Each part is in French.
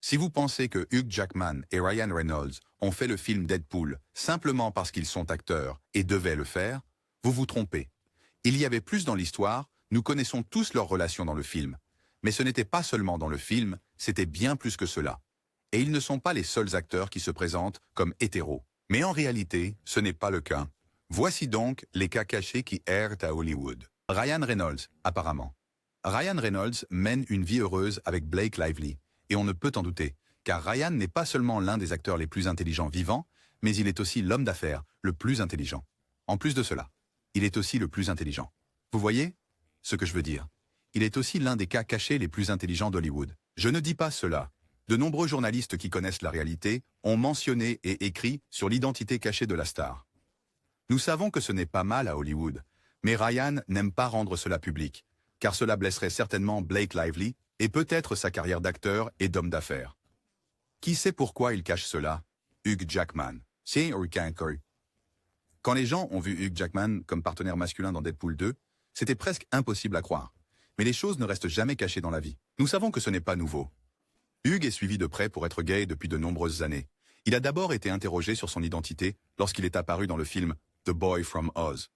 Si vous pensez que Hugh Jackman et Ryan Reynolds ont fait le film Deadpool simplement parce qu'ils sont acteurs et devaient le faire, vous vous trompez. Il y avait plus dans l'histoire, nous connaissons tous leurs relations dans le film. Mais ce n'était pas seulement dans le film, c'était bien plus que cela. Et ils ne sont pas les seuls acteurs qui se présentent comme hétéros. Mais en réalité, ce n'est pas le cas. Voici donc les cas cachés qui errent à Hollywood. Ryan Reynolds, apparemment. Ryan Reynolds mène une vie heureuse avec Blake Lively. Et on ne peut en douter, car Ryan n'est pas seulement l'un des acteurs les plus intelligents vivants, mais il est aussi l'homme d'affaires le plus intelligent. En plus de cela, il est aussi le plus intelligent. Vous voyez ce que je veux dire? Il est aussi l'un des cas cachés les plus intelligents d'Hollywood. Je ne dis pas cela. De nombreux journalistes qui connaissent la réalité ont mentionné et écrit sur l'identité cachée de la star. Nous savons que ce n'est pas mal à Hollywood, mais Ryan n'aime pas rendre cela public, car cela blesserait certainement Blake Lively et peut-être sa carrière d'acteur et d'homme d'affaires. Qui sait pourquoi il cache cela? Hugh Jackman. Quand les gens ont vu Hugh Jackman comme partenaire masculin dans Deadpool 2, c'était presque impossible à croire. Mais les choses ne restent jamais cachées dans la vie. Nous savons que ce n'est pas nouveau. Hugh est suivi de près pour être gay depuis de nombreuses années. Il a d'abord été interrogé sur son identité lorsqu'il est apparu dans le film The Boy from Oz.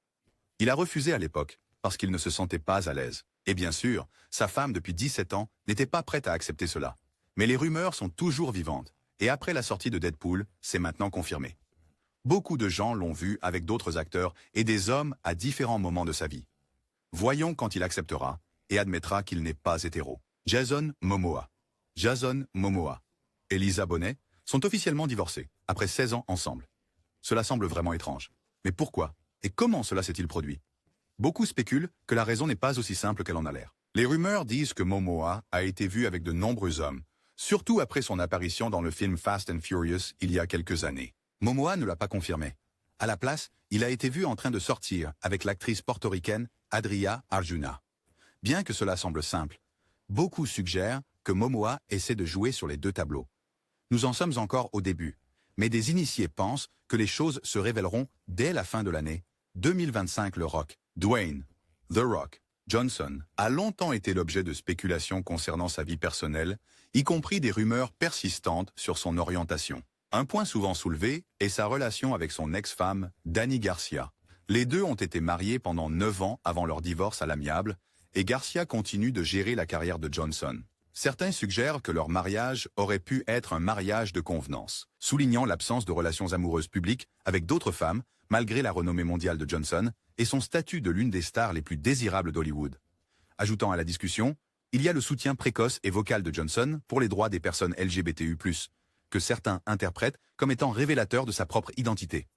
Il a refusé à l'époque parce qu'il ne se sentait pas à l'aise. Et bien sûr, sa femme depuis 17 ans n'était pas prête à accepter cela. Mais les rumeurs sont toujours vivantes. Et après la sortie de Deadpool, c'est maintenant confirmé. Beaucoup de gens l'ont vu avec d'autres acteurs et des hommes à différents moments de sa vie. Voyons quand il acceptera et admettra qu'il n'est pas hétéro. Jason Momoa et Lisa Bonet sont officiellement divorcés, après 16 ans ensemble. Cela semble vraiment étrange. Mais pourquoi et comment cela s'est-il produit? Beaucoup spéculent que la raison n'est pas aussi simple qu'elle en a l'air. Les rumeurs disent que Momoa a été vu avec de nombreux hommes, surtout après son apparition dans le film Fast and Furious il y a quelques années. Momoa ne l'a pas confirmé. À la place, il a été vu en train de sortir avec l'actrice portoricaine Adria Arjona. Bien que cela semble simple, beaucoup suggèrent que Momoa essaie de jouer sur les deux tableaux. Nous en sommes encore au début, mais des initiés pensent que les choses se révéleront dès la fin de l'année 2025. Le Rock, Dwayne The Rock Johnson, a longtemps été l'objet de spéculations concernant sa vie personnelle, y compris des rumeurs persistantes sur son orientation. Un point souvent soulevé est sa relation avec son ex-femme, Dany Garcia. Les deux ont été mariés pendant 9 ans avant leur divorce à l'amiable, et Garcia continue de gérer la carrière de Johnson. Certains suggèrent que leur mariage aurait pu être un mariage de convenance, soulignant l'absence de relations amoureuses publiques avec d'autres femmes, malgré la renommée mondiale de Johnson et son statut de l'une des stars les plus désirables d'Hollywood. Ajoutant à la discussion, il y a le soutien précoce et vocal de Johnson pour les droits des personnes LGBTU+, que certains interprètent comme étant révélateur de sa propre identité.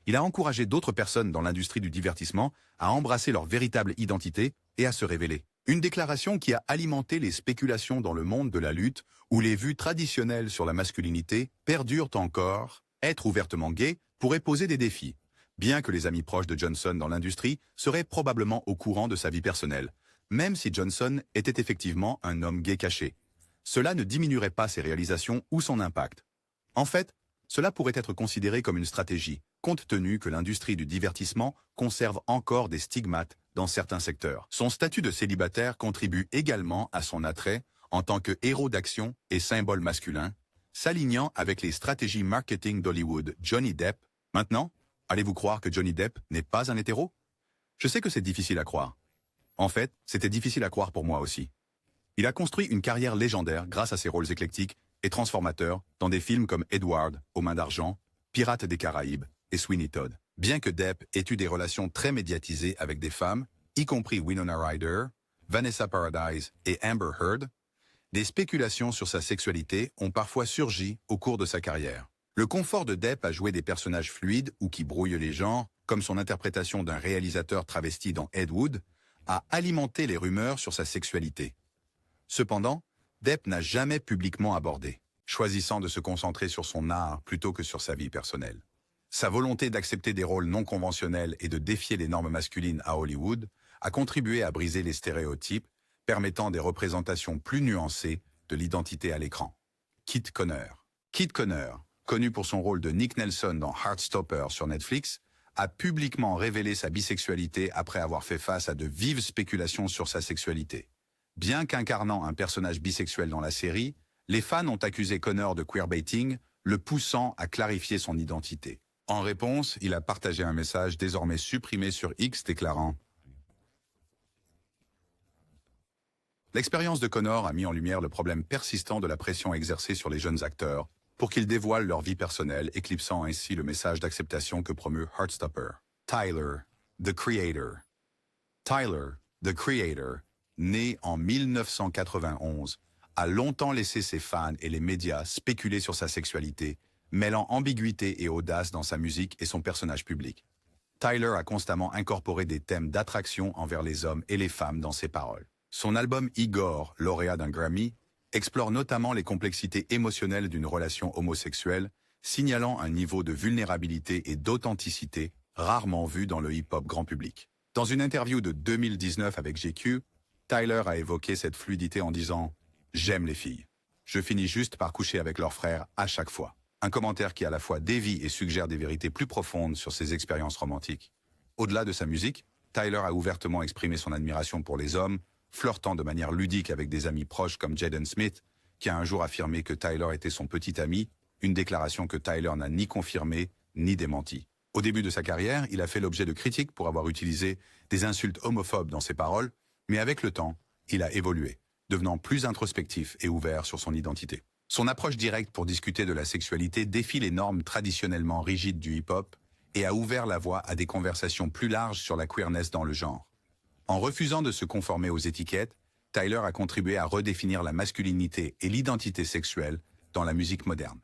Il a encouragé d'autres personnes dans l'industrie du divertissement à embrasser leur véritable identité et à se révéler. Une déclaration qui a alimenté les spéculations dans le monde de la lutte, où les vues traditionnelles sur la masculinité perdurent encore. Être ouvertement gay pourrait poser des défis, bien que les amis proches de Johnson dans l'industrie seraient probablement au courant de sa vie personnelle, même si Johnson était effectivement un homme gay caché. Cela ne diminuerait pas ses réalisations ou son impact. En fait, cela pourrait être considéré comme une stratégie, compte tenu que l'industrie du divertissement conserve encore des stigmates dans certains secteurs. Son statut de célibataire contribue également à son attrait en tant que héros d'action et symbole masculin, s'alignant avec les stratégies marketing d'Hollywood. Johnny Depp. Maintenant, allez-vous croire que Johnny Depp n'est pas un hétéro? Je sais que c'est difficile à croire. En fait, c'était difficile à croire pour moi aussi. Il a construit une carrière légendaire grâce à ses rôles éclectiques et transformateurs dans des films comme Edward, aux mains d'argent, Pirates des Caraïbes et Sweeney Todd. Bien que Depp ait eu des relations très médiatisées avec des femmes, y compris Winona Ryder, Vanessa Paradis et Amber Heard, des spéculations sur sa sexualité ont parfois surgi au cours de sa carrière. Le confort de Depp à jouer des personnages fluides ou qui brouillent les genres, comme son interprétation d'un réalisateur travesti dans Ed Wood, a alimenté les rumeurs sur sa sexualité. Cependant, Depp n'a jamais publiquement abordé, choisissant de se concentrer sur son art plutôt que sur sa vie personnelle. Sa volonté d'accepter des rôles non conventionnels et de défier les normes masculines à Hollywood a contribué à briser les stéréotypes, permettant des représentations plus nuancées de l'identité à l'écran. Kit Connor. Kit Connor, connu pour son rôle de Nick Nelson dans Heartstopper sur Netflix, a publiquement révélé sa bisexualité après avoir fait face à de vives spéculations sur sa sexualité. Bien qu'incarnant un personnage bisexuel dans la série, Les fans ont accusé Connor de queerbaiting, le poussant à clarifier son identité. En réponse, il a partagé un message désormais supprimé sur X déclarant « L'expérience de Connor a mis en lumière le problème persistant de la pression exercée sur les jeunes acteurs pour qu'ils dévoilent leur vie personnelle, éclipsant ainsi le message d'acceptation que promeut Heartstopper. Tyler, the Creator. Tyler, the Creator, né en 1991, a longtemps laissé ses fans et les médias spéculer sur sa sexualité, mêlant ambiguïté et audace dans sa musique et son personnage public. Tyler a constamment incorporé des thèmes d'attraction envers les hommes et les femmes dans ses paroles. Son album Igor, lauréat d'un Grammy, explore notamment les complexités émotionnelles d'une relation homosexuelle, signalant un niveau de vulnérabilité et d'authenticité rarement vu dans le hip-hop grand public. Dans une interview de 2019 avec GQ, Tyler a évoqué cette fluidité en disant « J'aime les filles. Je finis juste par coucher avec leurs frères à chaque fois ». Un commentaire qui à la fois dévie et suggère des vérités plus profondes sur ses expériences romantiques. Au-delà de sa musique, Tyler a ouvertement exprimé son admiration pour les hommes, flirtant de manière ludique avec des amis proches comme Jaden Smith, qui a un jour affirmé que Tyler était son petit ami, une déclaration que Tyler n'a ni confirmée ni démentie. Au début de sa carrière, il a fait l'objet de critiques pour avoir utilisé des insultes homophobes dans ses paroles, mais avec le temps, il a évolué, devenant plus introspectif et ouvert sur son identité. Son approche directe pour discuter de la sexualité défie les normes traditionnellement rigides du hip-hop et a ouvert la voie à des conversations plus larges sur la queerness dans le genre. En refusant de se conformer aux étiquettes, Tyler a contribué à redéfinir la masculinité et l'identité sexuelle dans la musique moderne.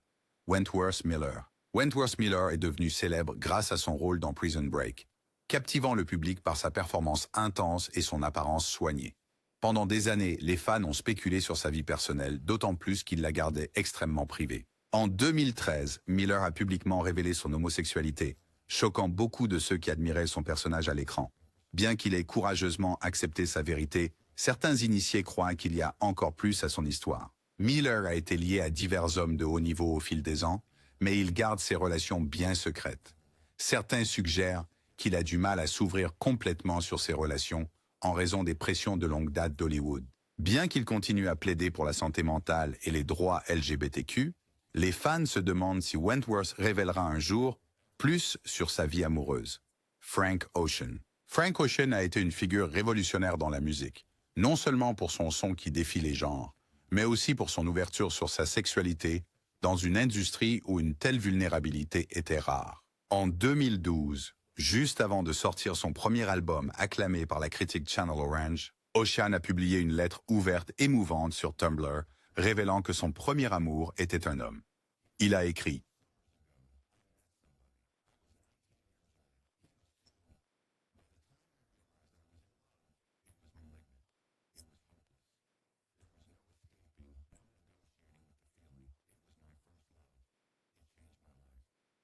Wentworth Miller. Wentworth Miller est devenu célèbre grâce à son rôle dans Prison Break, captivant le public par sa performance intense et son apparence soignée. Pendant des années, les fans ont spéculé sur sa vie personnelle, d'autant plus qu'il la gardait extrêmement privée. En 2013, Miller a publiquement révélé son homosexualité, choquant beaucoup de ceux qui admiraient son personnage à l'écran. Bien qu'il ait courageusement accepté sa vérité, certains initiés croient qu'il y a encore plus à son histoire. Miller a été lié à divers hommes de haut niveau au fil des ans, mais il garde ses relations bien secrètes. Certains suggèrent qu'il a du mal à s'ouvrir complètement sur ses relations en raison des pressions de longue date d'Hollywood. Bien qu'il continue à plaider pour la santé mentale et les droits LGBTQ, les fans se demandent si Wentworth révélera un jour plus sur sa vie amoureuse. Frank Ocean. Frank Ocean a été une figure révolutionnaire dans la musique, non seulement pour son son qui défie les genres, mais aussi pour son ouverture sur sa sexualité dans une industrie où une telle vulnérabilité était rare. En 2012, juste avant de sortir son premier album acclamé par la critique Channel Orange, Ocean a publié une lettre ouverte émouvante sur Tumblr, révélant que son premier amour était un homme. Il a écrit «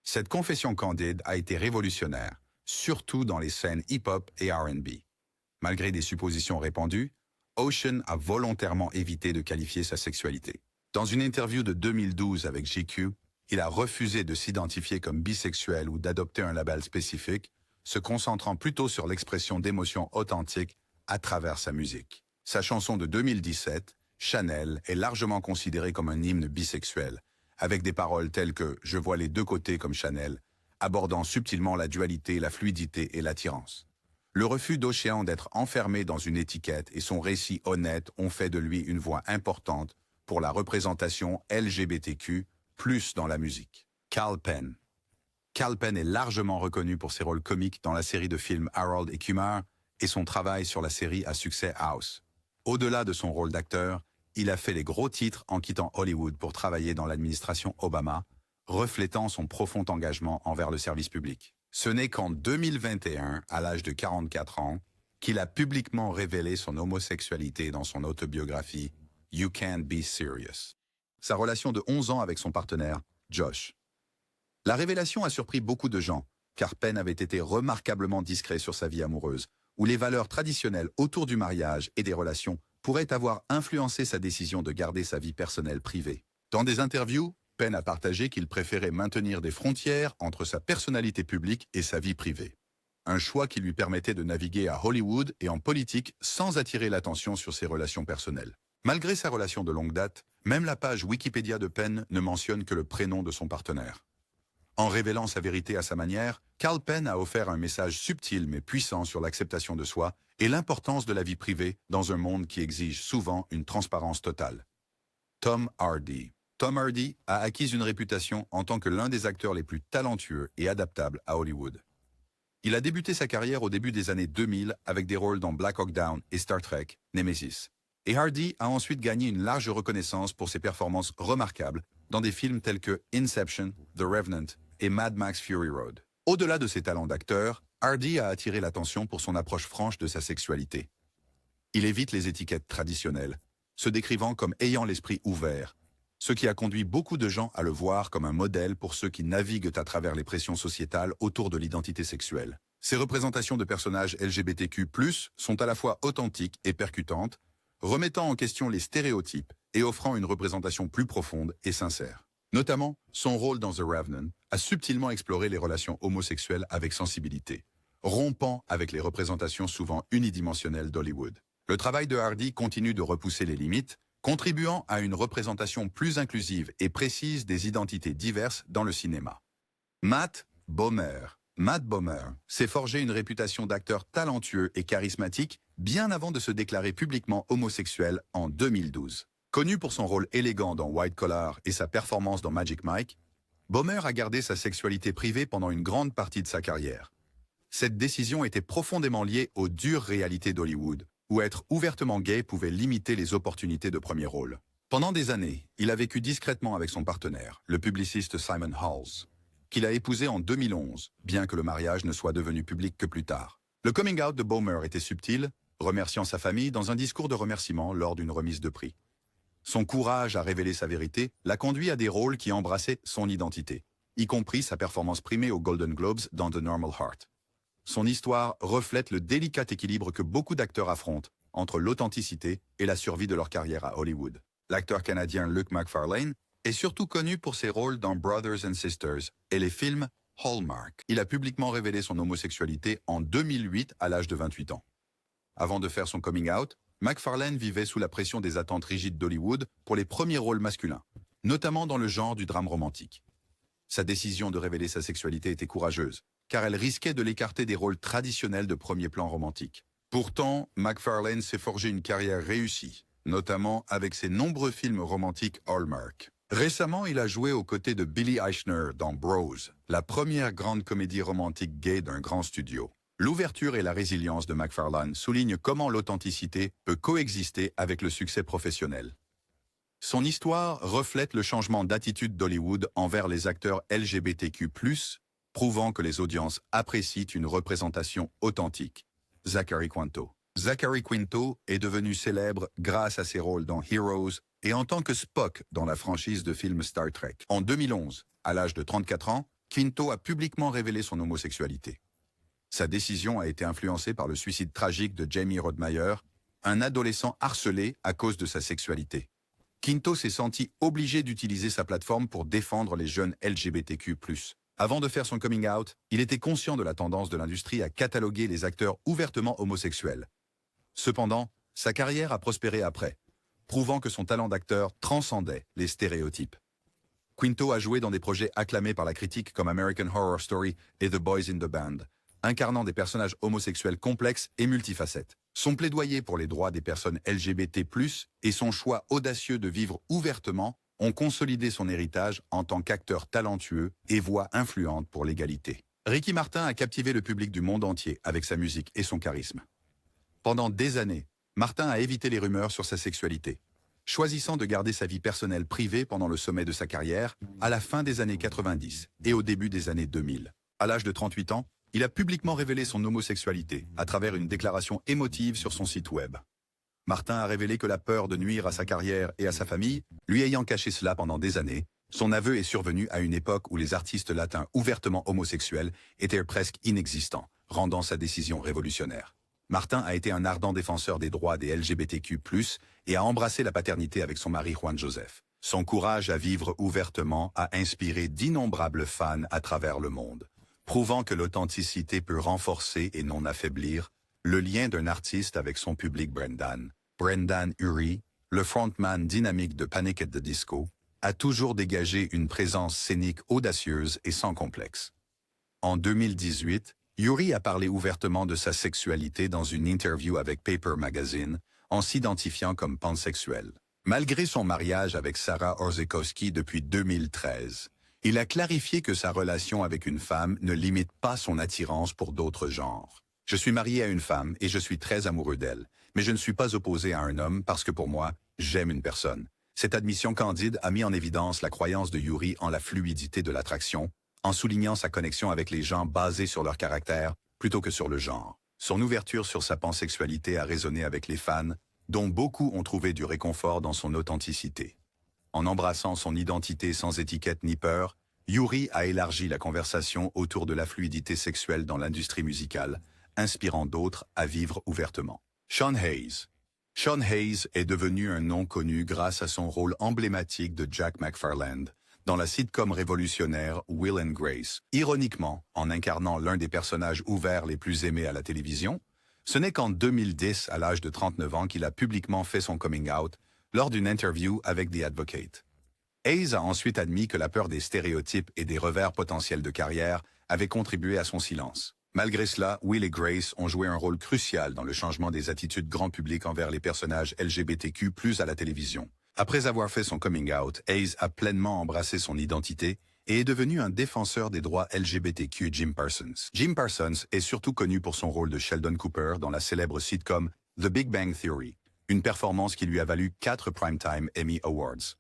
Cette confession candide a été révolutionnaire, surtout dans les scènes hip-hop et R&B. Malgré des suppositions répandues, Ocean a volontairement évité de qualifier sa sexualité. Dans une interview de 2012 avec GQ, il a refusé de s'identifier comme bisexuel ou d'adopter un label spécifique, se concentrant plutôt sur l'expression d'émotions authentiques à travers sa musique. Sa chanson de 2017, Chanel, est largement considérée comme un hymne bisexuel, avec des paroles telles que « Je vois les deux côtés comme Chanel », abordant subtilement la dualité, la fluidité et l'attirance. Le refus d'Ocean d'être enfermé dans une étiquette et son récit honnête ont fait de lui une voix importante pour la représentation LGBTQ+, dans la musique. Kal Penn. Kal Penn est largement reconnu pour ses rôles comiques dans la série de films Harold et Kumar et son travail sur la série à succès House. Au-delà de son rôle d'acteur, il a fait les gros titres en quittant Hollywood pour travailler dans l'administration Obama, reflétant son profond engagement envers le service public. Ce n'est qu'en 2021, à l'âge de 44 ans, qu'il a publiquement révélé son homosexualité dans son autobiographie « You Can't Be Serious ». Sa relation de 11 ans avec son partenaire, Josh. La révélation a surpris beaucoup de gens, car Penn avait été remarquablement discret sur sa vie amoureuse, où les valeurs traditionnelles autour du mariage et des relations pourraient avoir influencé sa décision de garder sa vie personnelle privée. Dans des interviews, Penn a partagé qu'il préférait maintenir des frontières entre sa personnalité publique et sa vie privée. Un choix qui lui permettait de naviguer à Hollywood et en politique sans attirer l'attention sur ses relations personnelles. Malgré sa relation de longue date, Même la page Wikipédia de Penn ne mentionne que le prénom de son partenaire. En révélant sa vérité à sa manière, Carl Penn a offert un message subtil mais puissant sur l'acceptation de soi et l'importance de la vie privée dans un monde qui exige souvent une transparence totale. Tom Hardy. Tom Hardy a acquis une réputation en tant que l'un des acteurs les plus talentueux et adaptables à Hollywood. Il a débuté sa carrière au début des années 2000 avec des rôles dans Black Hawk Down et Star Trek, Nemesis. Et Hardy a ensuite gagné une large reconnaissance pour ses performances remarquables dans des films tels que Inception, The Revenant et Mad Max Fury Road. Au-delà de ses talents d'acteur, Hardy a attiré l'attention pour son approche franche de sa sexualité. Il évite les étiquettes traditionnelles, se décrivant comme ayant l'esprit ouvert, ce qui a conduit beaucoup de gens à le voir comme un modèle pour ceux qui naviguent à travers les pressions sociétales autour de l'identité sexuelle. Ses représentations de personnages LGBTQ+, sont à la fois authentiques et percutantes, remettant en question les stéréotypes et offrant une représentation plus profonde et sincère. Notamment, son rôle dans The Revenant a subtilement exploré les relations homosexuelles avec sensibilité, rompant avec les représentations souvent unidimensionnelles d'Hollywood. Le travail de Hardy continue de repousser les limites, contribuant à une représentation plus inclusive et précise des identités diverses dans le cinéma. Matt Bomer. Matt Bomer s'est forgé une réputation d'acteur talentueux et charismatique bien avant de se déclarer publiquement homosexuel en 2012. Connu pour son rôle élégant dans White Collar et sa performance dans Magic Mike, Bomer a gardé sa sexualité privée pendant une grande partie de sa carrière. Cette décision était profondément liée aux dures réalités d'Hollywood, où être ouvertement gay pouvait limiter les opportunités de premier rôle. Pendant des années, il a vécu discrètement avec son partenaire, le publiciste Simon Halls, qu'il a épousé en 2011, bien que le mariage ne soit devenu public que plus tard. Le coming out de Bomer était subtil, remerciant sa famille dans un discours de remerciement lors d'une remise de prix. Son courage à révéler sa vérité l'a conduit à des rôles qui embrassaient son identité, y compris sa performance primée aux Golden Globes dans The Normal Heart. Son histoire reflète le délicat équilibre que beaucoup d'acteurs affrontent entre l'authenticité et la survie de leur carrière à Hollywood. L'acteur canadien Luke Macfarlane est surtout connu pour ses rôles dans Brothers and Sisters et les films Hallmark. Il a publiquement révélé son homosexualité en 2008 à l'âge de 28 ans. Avant de faire son coming out, Macfarlane vivait sous la pression des attentes rigides d'Hollywood pour les premiers rôles masculins, notamment dans le genre du drame romantique. Sa décision de révéler sa sexualité était courageuse, car elle risquait de l'écarter des rôles traditionnels de premier plan romantique. Pourtant, Macfarlane s'est forgé une carrière réussie, notamment avec ses nombreux films romantiques Hallmark. Récemment, il a joué aux côtés de Billy Eichner dans Bros, la première grande comédie romantique gay d'un grand studio. L'ouverture et la résilience de Macfarlane soulignent comment l'authenticité peut coexister avec le succès professionnel. Son histoire reflète le changement d'attitude d'Hollywood envers les acteurs LGBTQ+, prouvant que les audiences apprécient une représentation authentique. Zachary Quinto. Zachary Quinto est devenu célèbre grâce à ses rôles dans Heroes et en tant que Spock dans la franchise de films Star Trek. En 2011, à l'âge de 34 ans, Quinto a publiquement révélé son homosexualité. Sa décision a été influencée par le suicide tragique de Jamie Rodmeyer, un adolescent harcelé à cause de sa sexualité. Quinto s'est senti obligé d'utiliser sa plateforme pour défendre les jeunes LGBTQ+. Avant de faire son coming out, il était conscient de la tendance de l'industrie à cataloguer les acteurs ouvertement homosexuels. Cependant, sa carrière a prospéré après, prouvant que son talent d'acteur transcendait les stéréotypes. Quinto a joué dans des projets acclamés par la critique comme American Horror Story et The Boys in the Band, incarnant des personnages homosexuels complexes et multifacettes. Son plaidoyer pour les droits des personnes LGBT+, et son choix audacieux de vivre ouvertement ont consolidé son héritage en tant qu'acteur talentueux et voix influente pour l'égalité. Ricky Martin a captivé le public du monde entier avec sa musique et son charisme. Pendant des années, Martin a évité les rumeurs sur sa sexualité, choisissant de garder sa vie personnelle privée pendant le sommet de sa carrière, à la fin des années 90 et au début des années 2000. À l'âge de 38 ans, il a publiquement révélé son homosexualité à travers une déclaration émotive sur son site web. Martin a révélé que la peur de nuire à sa carrière et à sa famille, lui ayant caché cela pendant des années, son aveu est survenu à une époque où les artistes latins ouvertement homosexuels étaient presque inexistants, rendant sa décision révolutionnaire. Martin a été un ardent défenseur des droits des LGBTQ+, et a embrassé la paternité avec son mari Juan Joseph. Son courage à vivre ouvertement a inspiré d'innombrables fans à travers le monde, prouvant que l'authenticité peut renforcer et non affaiblir le lien d'un artiste avec son public. Brendan Urie, le frontman dynamique de Panic! At the Disco, a toujours dégagé une présence scénique audacieuse et sans complexe. En 2018, Yuri a parlé ouvertement de sa sexualité dans une interview avec Paper Magazine, en s'identifiant comme pansexuel. Malgré son mariage avec Sarah Orzechowski depuis 2013, il a clarifié que sa relation avec une femme ne limite pas son attirance pour d'autres genres. « Je suis marié à une femme et je suis très amoureux d'elle, mais je ne suis pas opposé à un homme parce que pour moi, j'aime une personne. » Cette admission candide a mis en évidence la croyance de Yuri en la fluidité de l'attraction, en soulignant sa connexion avec les gens basée sur leur caractère plutôt que sur le genre. Son ouverture sur sa pansexualité a résonné avec les fans, dont beaucoup ont trouvé du réconfort dans son authenticité. En embrassant son identité sans étiquette ni peur, Yuri a élargi la conversation autour de la fluidité sexuelle dans l'industrie musicale, inspirant d'autres à vivre ouvertement. Sean Hayes. Sean Hayes est devenu un nom connu grâce à son rôle emblématique de Jack McFarland dans la sitcom révolutionnaire Will and Grace. Ironiquement, en incarnant l'un des personnages ouverts les plus aimés à la télévision, ce n'est qu'en 2010, à l'âge de 39 ans, qu'il a publiquement fait son coming out lors d'une interview avec The Advocate. Hayes a ensuite admis que la peur des stéréotypes et des revers potentiels de carrière avait contribué à son silence. Malgré cela, Will et Grace ont joué un rôle crucial dans le changement des attitudes grand public envers les personnages LGBTQ+ à la télévision. Après avoir fait son coming out, Hayes a pleinement embrassé son identité et est devenu un défenseur des droits LGBTQ. Jim Parsons. Jim Parsons est surtout connu pour son rôle de Sheldon Cooper dans la célèbre sitcom The Big Bang Theory, une performance qui lui a valu 4 Primetime Emmy Awards.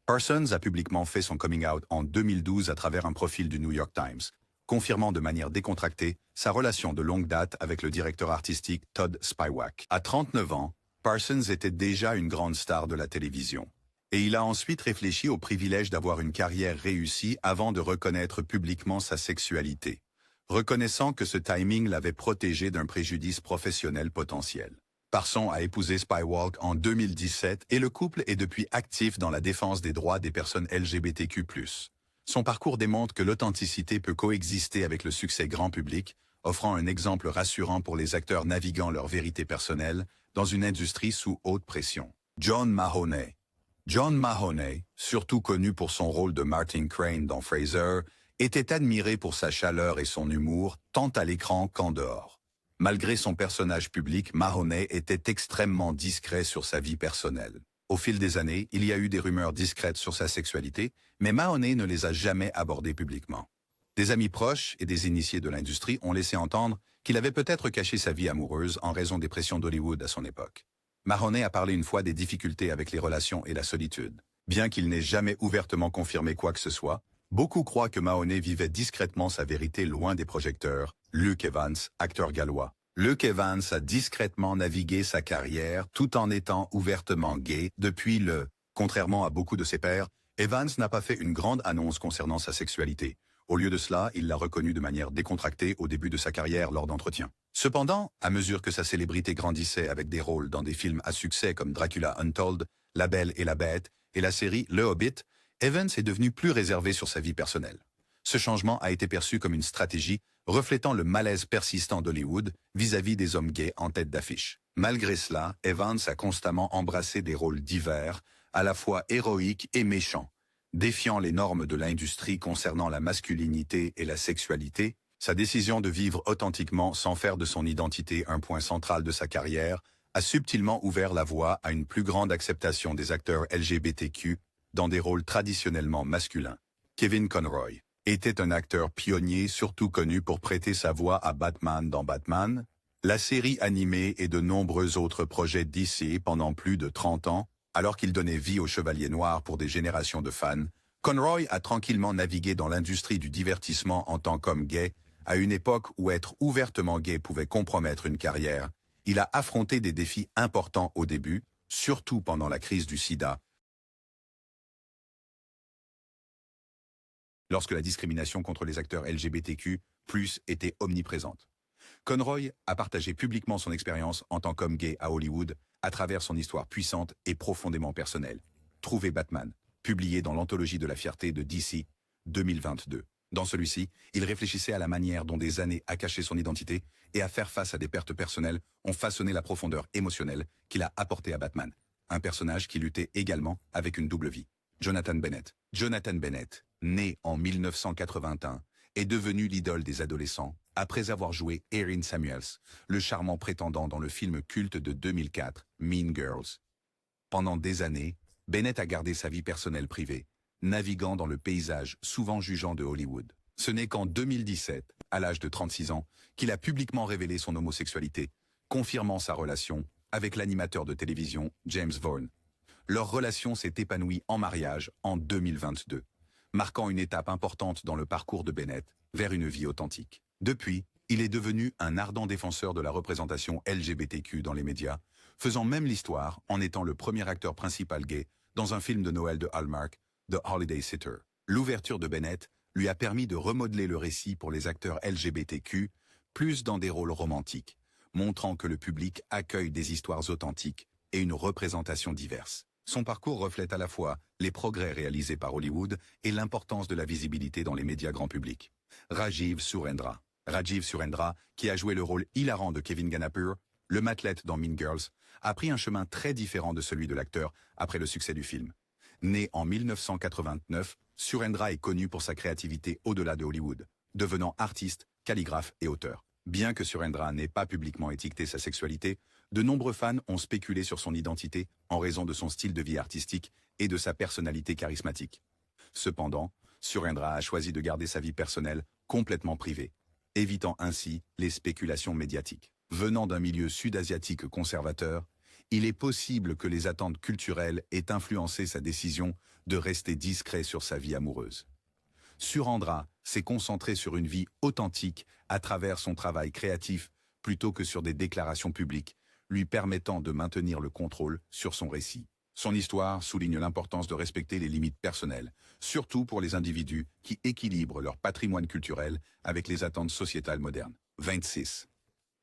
Parsons a publiquement fait son coming out en 2012 à travers un profil du New York Times, confirmant de manière décontractée sa relation de longue date avec le directeur artistique Todd Spywak. À 39 ans, Parsons était déjà une grande star de la télévision. Et il a ensuite réfléchi au privilège d'avoir une carrière réussie avant de reconnaître publiquement sa sexualité, reconnaissant que ce timing l'avait protégé d'un préjudice professionnel potentiel. Parsons a épousé Spywalk en 2017 et le couple est depuis actif dans la défense des droits des personnes LGBTQ+. Son parcours démontre que l'authenticité peut coexister avec le succès grand public, offrant un exemple rassurant pour les acteurs naviguant leur vérité personnelle dans une industrie sous haute pression. John Mahoney. John Mahoney, surtout connu pour son rôle de Martin Crane dans Frasier, était admiré pour sa chaleur et son humour, tant à l'écran qu'en dehors. Malgré son personnage public, Mahoney était extrêmement discret sur sa vie personnelle. Au fil des années, il y a eu des rumeurs discrètes sur sa sexualité, mais Mahoney ne les a jamais abordées publiquement. Des amis proches et des initiés de l'industrie ont laissé entendre qu'il avait peut-être caché sa vie amoureuse en raison des pressions d'Hollywood à son époque. Mahoney a parlé une fois des difficultés avec les relations et la solitude. Bien qu'il n'ait jamais ouvertement confirmé quoi que ce soit, beaucoup croient que Mahoney vivait discrètement sa vérité loin des projecteurs. Luke Evans, acteur gallois. Luke Evans a discrètement navigué sa carrière tout en étant ouvertement gay depuis le... Contrairement à beaucoup de ses pairs, Evans n'a pas fait une grande annonce concernant sa sexualité. Au lieu de cela, il l'a reconnu de manière décontractée au début de sa carrière lors d'entretiens. Cependant, à mesure que sa célébrité grandissait avec des rôles dans des films à succès comme Dracula Untold, La Belle et la Bête et la série Le Hobbit, Evans est devenu plus réservé sur sa vie personnelle. Ce changement a été perçu comme une stratégie reflétant le malaise persistant d'Hollywood vis-à-vis des hommes gays en tête d'affiche. Malgré cela, Evans a constamment embrassé des rôles divers, à la fois héroïques et méchants. Défiant les normes de l'industrie concernant la masculinité et la sexualité, sa décision de vivre authentiquement sans faire de son identité un point central de sa carrière a subtilement ouvert la voie à une plus grande acceptation des acteurs LGBTQ dans des rôles traditionnellement masculins. Kevin Conroy était un acteur pionnier surtout connu pour prêter sa voix à Batman dans Batman, la série animée et de nombreux autres projets DC pendant plus de 30 ans, alors qu'il donnait vie au Chevalier Noir pour des générations de fans. Conroy a tranquillement navigué dans l'industrie du divertissement en tant qu'homme gay, à une époque où être ouvertement gay pouvait compromettre une carrière. Il a affronté des défis importants au début, surtout pendant la crise du sida, lorsque la discrimination contre les acteurs LGBTQ+ était omniprésente. Conroy a partagé publiquement son expérience en tant qu'homme gay à Hollywood à travers son histoire puissante et profondément personnelle. Trouvez Batman, publié dans l'anthologie de la fierté de DC 2022. Dans celui-ci, il réfléchissait à la manière dont des années à cacher son identité et à faire face à des pertes personnelles ont façonné la profondeur émotionnelle qu'il a apportée à Batman. un personnage qui luttait également avec une double vie. Jonathan Bennett. Jonathan Bennett, né en 1981, est devenu l'idole des adolescents après avoir joué Erin Samuels, le charmant prétendant dans le film culte de 2004, Mean Girls. Pendant des années, Bennett a gardé sa vie personnelle privée, naviguant dans le paysage souvent jugeant de Hollywood. Ce n'est qu'en 2017, à l'âge de 36 ans, qu'il a publiquement révélé son homosexualité, confirmant sa relation avec l'animateur de télévision James Vaughan. Leur relation s'est épanouie en mariage en 2022, marquant une étape importante dans le parcours de Bennett vers une vie authentique. Depuis, il est devenu un ardent défenseur de la représentation LGBTQ dans les médias, faisant même l'histoire en étant le premier acteur principal gay dans un film de Noël de Hallmark, The Holiday Sitter. L'ouverture de Bennett lui a permis de remodeler le récit pour les acteurs LGBTQ, plus dans des rôles romantiques, montrant que le public accueille des histoires authentiques et une représentation diverse. Son parcours reflète à la fois les progrès réalisés par Hollywood et l'importance de la visibilité dans les médias grand public. Rajiv Surendra. Rajiv Surendra, qui a joué le rôle hilarant de Kevin Ganapur, le mathlète dans Mean Girls, a pris un chemin très différent de celui de l'acteur après le succès du film. Né en 1989, Surendra est connu pour sa créativité au-delà de Hollywood, devenant artiste, calligraphe et auteur. Bien que Surendra n'ait pas publiquement étiqueté sa sexualité, de nombreux fans ont spéculé sur son identité en raison de son style de vie artistique et de sa personnalité charismatique. Cependant, Surendra a choisi de garder sa vie personnelle complètement privée, évitant ainsi les spéculations médiatiques. Venant d'un milieu sud-asiatique conservateur, il est possible que les attentes culturelles aient influencé sa décision de rester discret sur sa vie amoureuse. Surendra s'est concentré sur une vie authentique à travers son travail créatif plutôt que sur des déclarations publiques, lui permettant de maintenir le contrôle sur son récit. Son histoire souligne l'importance de respecter les limites personnelles, surtout pour les individus qui équilibrent leur patrimoine culturel avec les attentes sociétales modernes. 26.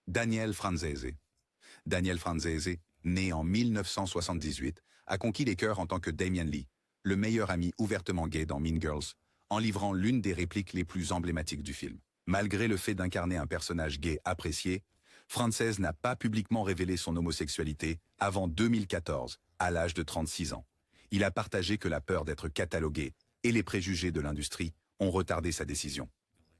Daniel Franzese. Daniel Franzese, né en 1978, a conquis les cœurs en tant que Damian Lee, le meilleur ami ouvertement gay dans Mean Girls, en livrant l'une des répliques les plus emblématiques du film. Malgré le fait d'incarner un personnage gay apprécié, Frances n'a pas publiquement révélé son homosexualité avant 2014, à l'âge de 36 ans. Il a partagé que la peur d'être catalogué et les préjugés de l'industrie ont retardé sa décision.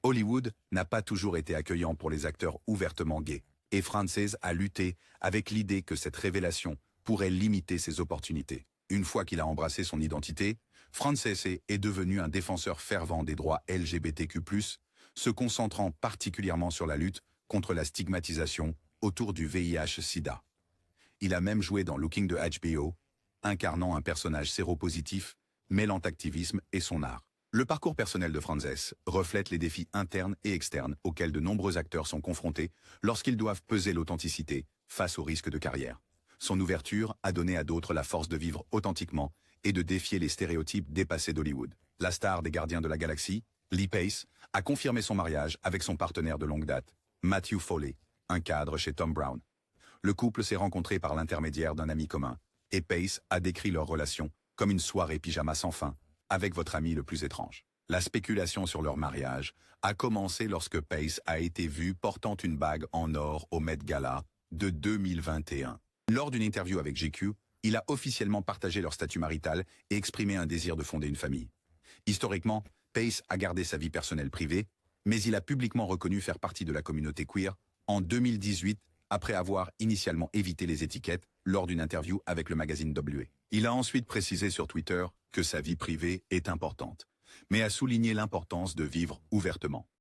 Hollywood n'a pas toujours été accueillant pour les acteurs ouvertement gays, et Frances a lutté avec l'idée que cette révélation pourrait limiter ses opportunités. Une fois qu'il a embrassé son identité, Frances est devenu un défenseur fervent des droits LGBTQ+, se concentrant particulièrement sur la lutte contre la stigmatisation autour du VIH-Sida. Il a même joué dans Looking de HBO, incarnant un personnage séropositif, mêlant activisme et son art. Le parcours personnel de Frances reflète les défis internes et externes auxquels de nombreux acteurs sont confrontés lorsqu'ils doivent peser l'authenticité face aux risques de carrière. Son ouverture a donné à d'autres la force de vivre authentiquement et de défier les stéréotypes dépassés d'Hollywood. La star des Gardiens de la Galaxie, Lee Pace, a confirmé son mariage avec son partenaire de longue date, Matthew Foley, un cadre chez Thom Browne. Le couple s'est rencontré par l'intermédiaire d'un ami commun, et Pace a décrit leur relation comme une soirée pyjama sans fin, avec votre ami le plus étrange. La spéculation sur leur mariage a commencé lorsque Pace a été vu portant une bague en or au Met Gala de 2021. Lors d'une interview avec GQ, il a officiellement partagé leur statut marital et exprimé un désir de fonder une famille. Historiquement, Pace a gardé sa vie personnelle privée, mais il a publiquement reconnu faire partie de la communauté queer en 2018, après avoir initialement évité les étiquettes lors d'une interview avec le magazine W. Il a ensuite précisé sur Twitter que sa vie privée est importante, mais a souligné l'importance de vivre ouvertement.